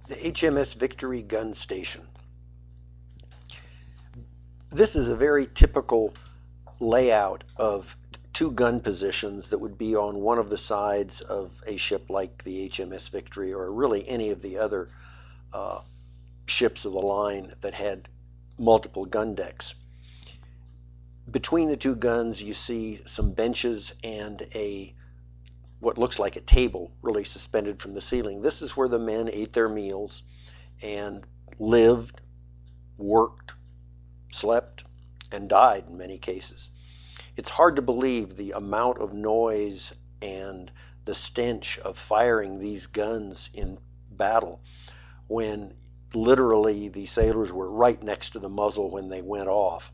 The HMS Victory gun station. This is a very typical layout of two gun positions that would be on one of the sides of a ship like the HMS Victory, or really any of the other ships of the line that had multiple gun decks. Between the two guns you see some benches and what looks like a table really suspended from the ceiling. This is where the men ate their meals and lived, worked, slept, and died in many cases. It's hard to believe the amount of noise and the stench of firing these guns in battle when literally the sailors were right next to the muzzle when they went off,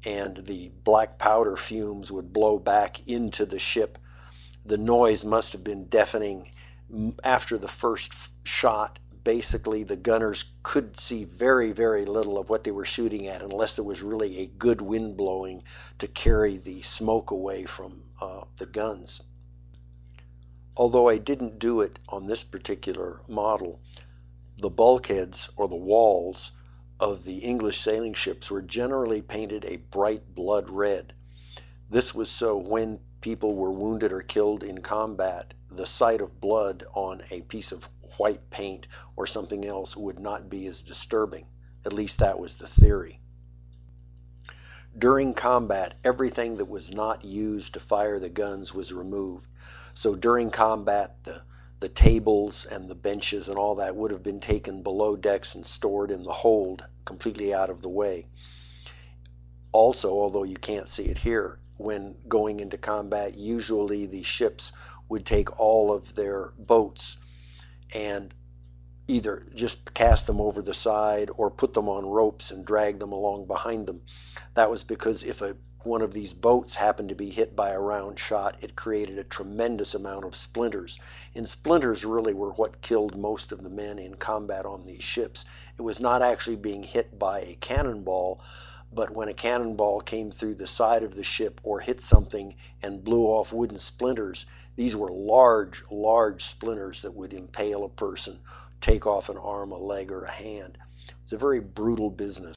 and the black powder fumes would blow back into the ship. The noise must have been deafening. After the first shot, basically the gunners could see very, very little of what they were shooting at unless there was really a good wind blowing to carry the smoke away from the guns. Although I didn't do it on this particular model, the bulkheads or the walls of the English sailing ships were generally painted a bright blood red. This was so when people were wounded or killed in combat, the sight of blood on a piece of white paint or something else would not be as disturbing. At least that was the theory. During combat, everything that was not used to fire the guns was removed. So during combat, the tables and the benches and all that would have been taken below decks and stored in the hold, completely out of the way. Also, although you can't see it here, when going into combat, usually the ships would take all of their boats and either just cast them over the side or put them on ropes and drag them along behind them. That was because if one of these boats happened to be hit by a round shot, it created a tremendous amount of splinters. And splinters really were what killed most of the men in combat on these ships. It was not actually being hit by a cannonball, but when a cannonball came through the side of the ship or hit something and blew off wooden splinters, these were large, large splinters that would impale a person, take off an arm, a leg, or a hand. It's a very brutal business.